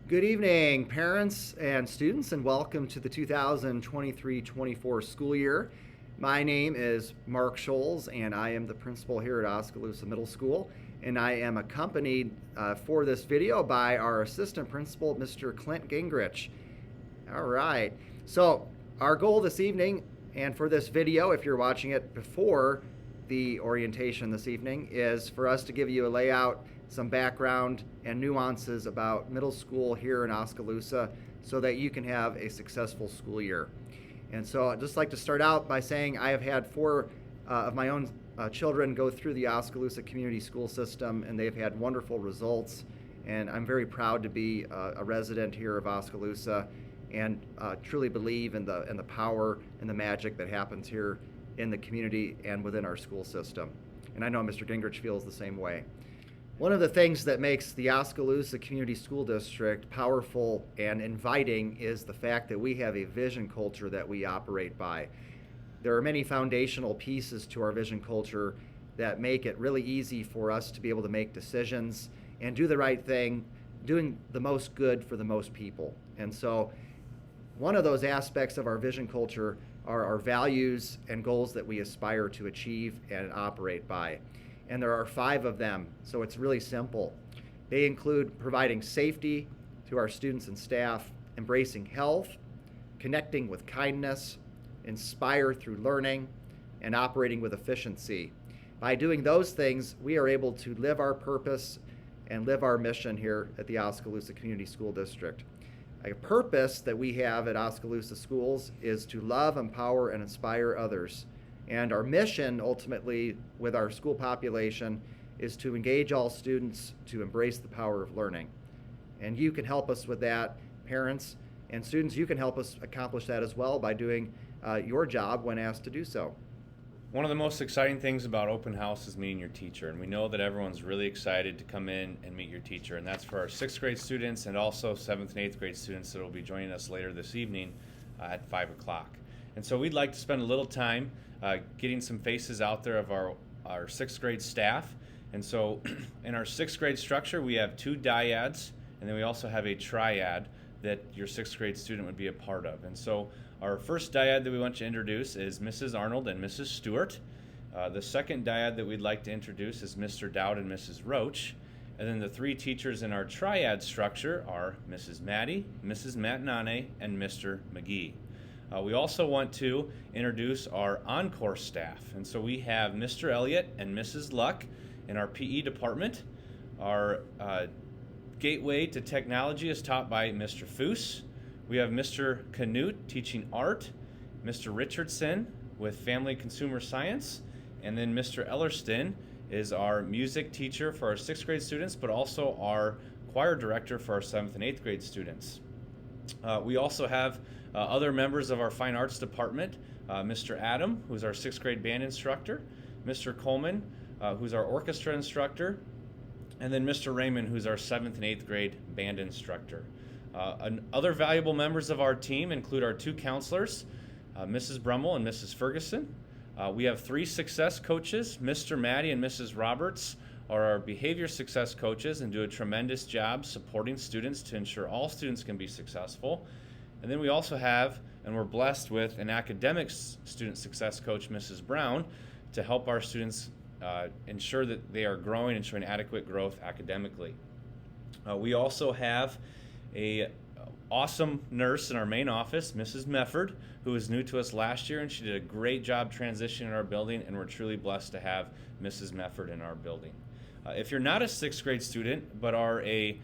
Good evening, parents and students, and welcome to the 2023-24 school year. My name is Mark Scholes, and I am the principal here at Oskaloosa Middle School, and I am accompanied for this video by our assistant principal, Mr. Clint Gingrich. All right, so our goal this evening, and for this video, if you're watching it before the orientation this evening, is for us to give you a layout, some background and nuances about middle school here in Oskaloosa so that you can have a successful school year. And so I'd just like to start out by saying I have had four of my own children go through the Oskaloosa Community School System, and they've had wonderful results. And I'm very proud to be a resident here of Oskaloosa and truly believe in the power and the magic that happens here in the community and within our school system. And I know Mr. Gingrich feels the same way. One of the things that makes the Oskaloosa Community School District powerful and inviting is the fact that we have a vision culture that we operate by. There are many foundational pieces to our vision culture that make it really easy for us to be able to make decisions and do the right thing, doing the most good for the most people. And so one of those aspects of our vision culture are our values and goals that we aspire to achieve and operate by. And there are 5 of them, so it's really simple. They include providing safety to our students and staff, embracing health, connecting with kindness, inspire through learning, and operating with efficiency. By doing those things, we are able to live our purpose and live our mission here at the Oskaloosa Community School District. A purpose that we have at Oskaloosa Schools is to love, empower, and inspire others. And our mission, ultimately, with our school population, is to engage all students to embrace the power of learning. And you can help us with that, parents and students. You can help us accomplish that as well by doing your job when asked to do so. One of the most exciting things about open house is meeting your teacher, and we know that everyone's really excited to come in and meet your teacher, and that's for our 6th grade students and also 7th and 8th grade students that will be joining us later this evening at 5 o'clock. And so we'd like to spend a little time getting some faces out there of our 6th grade staff. And so in our 6th grade structure, we have 2 dyads, and then we also have a triad that your 6th grade student would be a part of. And so our first dyad that we want to introduce is Mrs. Arnold and Mrs. Stewart. The second dyad that we'd like to introduce is Mr. Dowd and Mrs. Roach. And then the 3 teachers in our triad structure are Mrs. Maddie, Mrs. Matinane, and Mr. McGee. We also want to introduce our encore staff. And so we have Mr. Elliott and Mrs. Luck in our PE department. Our gateway to technology is taught by Mr. Foose. We have Mr. Canute teaching art, Mr. Richardson with family consumer science, and then Mr. Ellerston is our music teacher for our 6th grade students, but also our choir director for our 7th and 8th grade students. We also have other members of our fine arts department, Mr. Adam, who's our 6th grade band instructor, Mr. Coleman, who's our orchestra instructor, and then Mr. Raymond, who's our 7th and 8th grade band instructor. Other valuable members of our team include our 2 counselors, Mrs. Brummel and Mrs. Ferguson. We have 3 success coaches. Mr. Maddie and Mrs. Roberts are our behavior success coaches and do a tremendous job supporting students to ensure all students can be successful. And then we also have, and we're blessed with, an academic student success coach, Mrs. Brown, to help our students ensure that they are growing and showing adequate growth academically. We also have a awesome nurse in our main office, Mrs. Mefford, who was new to us last year, and she did a great job transitioning our building, and we're truly blessed to have Mrs. Mefford in our building. If you're not a 6th grade student but are a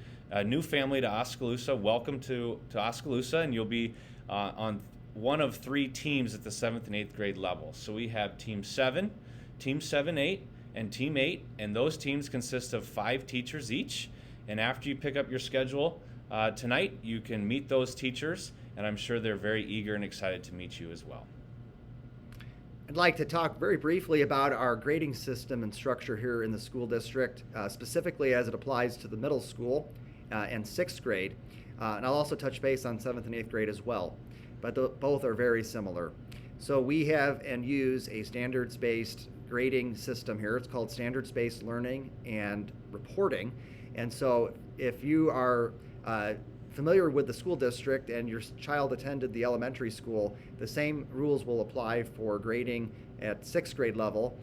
new family to Oskaloosa, welcome to Oskaloosa, and you'll be on one of 3 teams at the 7th and 8th grade level. So we have Team 7, Team 7-8, and Team 8, and those teams consist of 5 teachers each. And after you pick up your schedule tonight, you can meet those teachers, and I'm sure they're very eager and excited to meet you as well. I'd like to talk very briefly about our grading system and structure here in the school district, specifically as it applies to the middle school and 6th grade. And I'll also touch base on 7th and 8th grade as well, but both are very similar. So we have and use a standards-based grading system here. It's called standards-based learning and reporting. And so if you are familiar with the school district and your child attended the elementary school, the same rules will apply for grading at 6th grade level.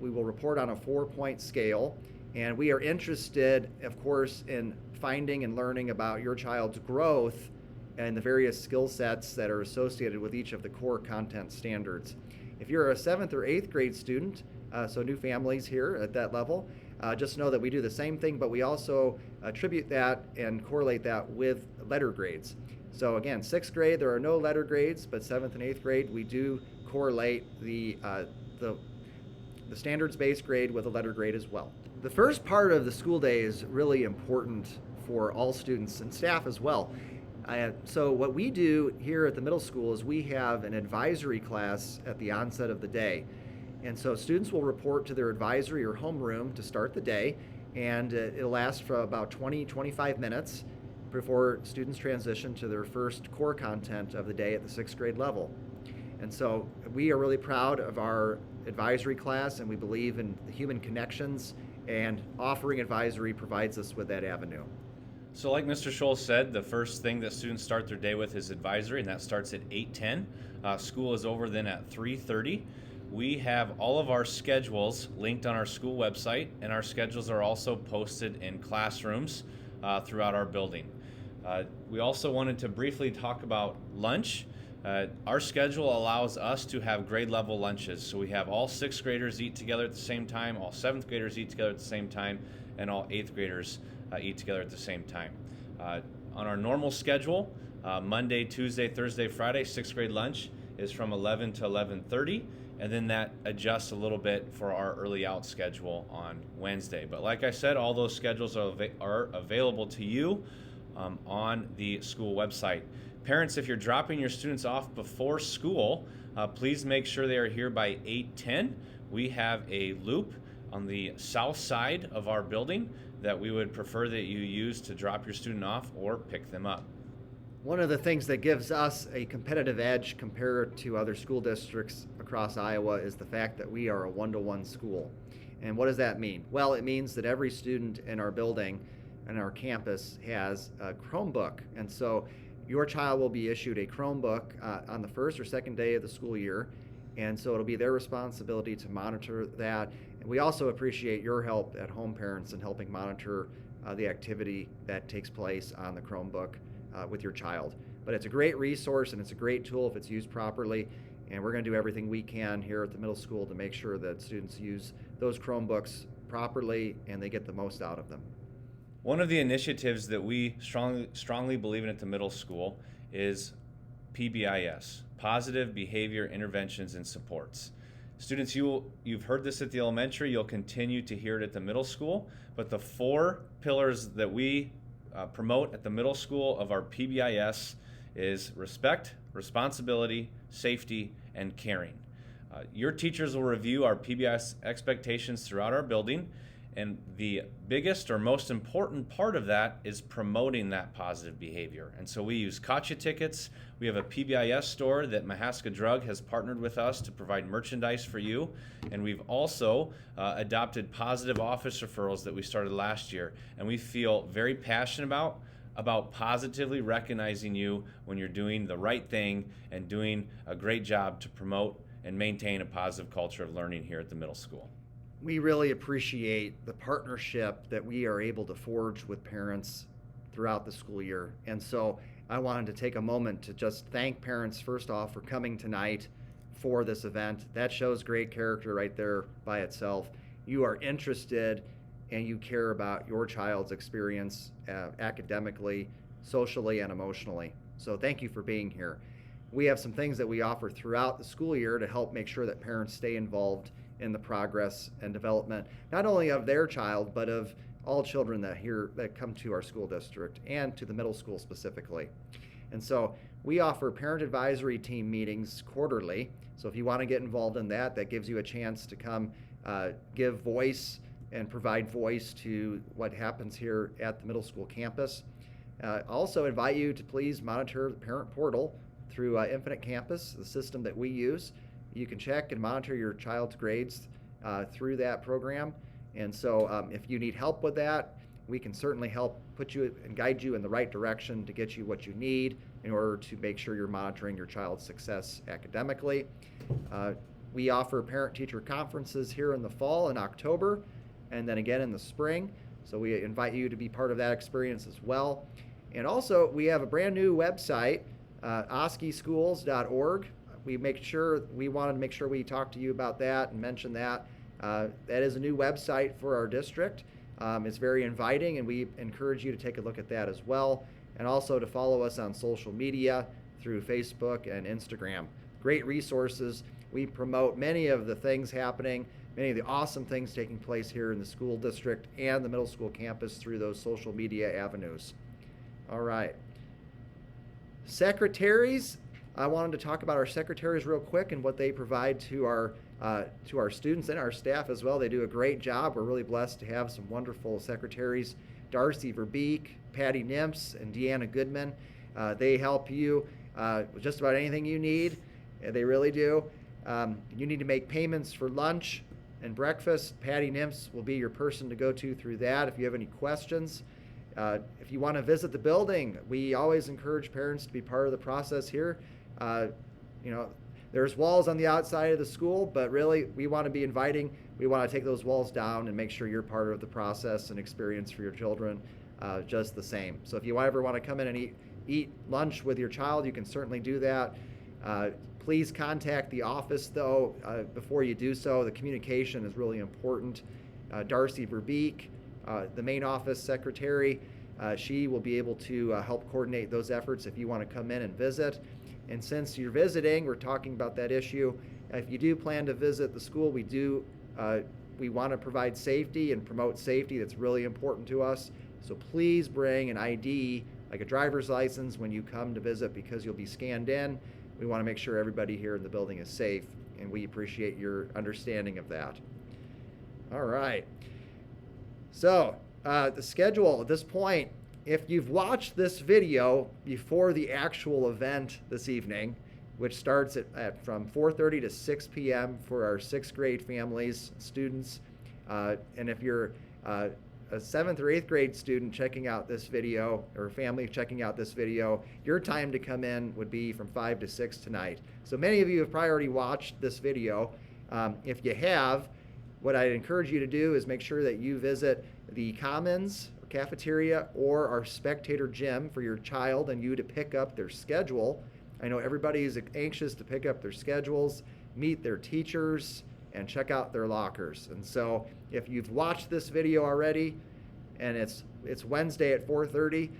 We will report on a 4-point scale, and we are interested, of course, in finding and learning about your child's growth and the various skill sets that are associated with each of the core content standards. If you're a 7th or 8th grade student, so new families here at that level, just know that we do the same thing, but we also attribute that and correlate that with letter grades. So again, 6th grade, there are no letter grades, but 7th and 8th grade, we do correlate the standards-based grade with a letter grade as well. The first part of the school day is really important for all students and staff as well. So what we do here at the middle school is we have an advisory class at the onset of the day. And so students will report to their advisory or homeroom to start the day, and it'll last for about 20-25 minutes before students transition to their first core content of the day at the 6th grade level. And so we are really proud of our advisory class, and we believe in the human connections, and offering advisory provides us with that avenue. So like Mr. Scholl said, the first thing that students start their day with is advisory, and that starts at 8:10. School is over then at 3:30. We have all of our schedules linked on our school website, and our schedules are also posted in classrooms throughout our building. We also wanted to briefly talk about lunch. Our schedule allows us to have grade level lunches. So we have all 6th graders eat together at the same time, all 7th graders eat together at the same time, and all 8th graders eat together at the same time. On our normal schedule, Monday, Tuesday, Thursday, Friday, 6th grade lunch is from 11 to 11:30, and then that adjusts a little bit for our early out schedule on Wednesday. But like I said, all those schedules are available to you on the school website. Parents, if you're dropping your students off before school, please make sure they are here by 8:10. We have a loop on the south side of our building that we would prefer that you use to drop your student off or pick them up. One of the things that gives us a competitive edge compared to other school districts across Iowa is the fact that we are a one-to-one school. And what does that mean? Well, it means that every student in our building and our campus has a Chromebook. And so your child will be issued a Chromebook on the first or second day of the school year. And so it'll be their responsibility to monitor that. And we also appreciate your help at home, parents, in helping monitor the activity that takes place on the Chromebook with your child. But it's a great resource and it's a great tool if it's used properly. And we're going to do everything we can here at the middle school to make sure that students use those Chromebooks properly and they get the most out of them. One of the initiatives that we strongly believe in at the middle school is PBIS, Positive Behavior Interventions and Supports. Students, you've heard this at the elementary, you'll continue to hear it at the middle school, but the 4 pillars that we promote at the middle school of our PBIS is respect, responsibility, safety, and caring. Your teachers will review our PBIS expectations throughout our building, and the biggest or most important part of that is promoting that positive behavior. And so we use gotcha tickets. We have a PBIS store that Mahaska Drug has partnered with us to provide merchandise for you. And we've also adopted positive office referrals that we started last year. And we feel very passionate about positively recognizing you when you're doing the right thing and doing a great job to promote and maintain a positive culture of learning here at the middle school. We really appreciate the partnership that we are able to forge with parents throughout the school year. And so I wanted to take a moment to just thank parents first off for coming tonight for this event. That shows great character right there by itself. You are interested and you care about your child's experience academically, socially, and emotionally. So thank you for being here. We have some things that we offer throughout the school year to help make sure that parents stay involved in the progress and development, not only of their child, but of all children that come to our school district and to the middle school specifically. And so we offer parent advisory team meetings quarterly. So if you want to get involved in that, that gives you a chance to come give voice and provide voice to what happens here at the middle school campus. Also invite you to please monitor the parent portal through Infinite Campus, the system that we use. You can check and monitor your child's grades through that program. And so if you need help with that, we can certainly help put you and guide you in the right direction to get you what you need in order to make sure you're monitoring your child's success academically. We offer parent-teacher conferences here in the fall in October and then again in the spring. So we invite you to be part of that experience as well. And also, we have a brand new website, oskischools.org. We wanted to make sure we talked to you about that and mention that. That is a new website for our district. It's very inviting, and we encourage you to take a look at that as well, and also to follow us on social media through Facebook and Instagram. Great resources. We promote many of the things happening, many of the awesome things taking place here in the school district and the middle school campus through those social media avenues. All right. Secretaries. I wanted to talk about our secretaries real quick and what they provide to our students and our staff as well. They do a great job. We're really blessed to have some wonderful secretaries, Darcy Verbeek, Patty Nimps, and Deanna Goodman. They help you with just about anything you need. They really do. You need to make payments for lunch and breakfast. Patty Nimps will be your person to go to through that if you have any questions. If you want to visit the building, we always encourage parents to be part of the process here. There's walls on the outside of the school, but really we want to be inviting. We want to take those walls down and make sure you're part of the process and experience for your children just the same. So if you ever want to come in and eat lunch with your child, you can certainly do that. Please contact the office, though, before you do so. The communication is really important. Darcy Verbeek, the main office secretary, she will be able to help coordinate those efforts if you want to come in and visit. And since you're visiting, we're talking about that issue. If you do plan to visit the school, we want to provide safety and promote safety. That's really important to us. So please bring an ID, like a driver's license, when you come to visit, because you'll be scanned in. We want to make sure everybody here in the building is safe, and we appreciate your understanding of that. All right. So the schedule at this point, if you've watched this video before the actual event this evening, which starts from 4:30 to 6 p.m. for our 6th grade families, students, and if you're a 7th or 8th grade student checking out this video, or family checking out this video, your time to come in would be from 5 to 6 tonight. So many of you have probably already watched this video. If you have, what I'd encourage you to do is make sure that you visit the Commons or cafeteria or our spectator gym for your child and you to pick up their schedule. I know everybody is anxious to pick up their schedules, meet their teachers, and check out their lockers. And so if you've watched this video already and it's Wednesday at 4:30,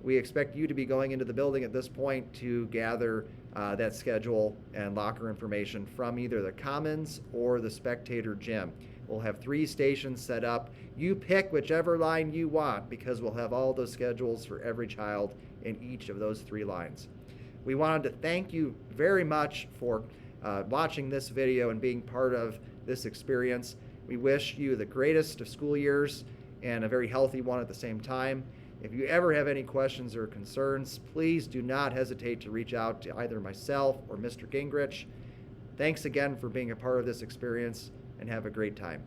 we expect you to be going into the building at this point to gather that schedule and locker information from either the Commons or the spectator gym. We'll have 3 stations set up. You pick whichever line you want, because we'll have all those schedules for every child in each of those 3 lines. We wanted to thank you very much for watching this video and being part of this experience. We wish you the greatest of school years and a very healthy one at the same time. If you ever have any questions or concerns, please do not hesitate to reach out to either myself or Mr. Gingrich. Thanks again for being a part of this experience, and have a great time.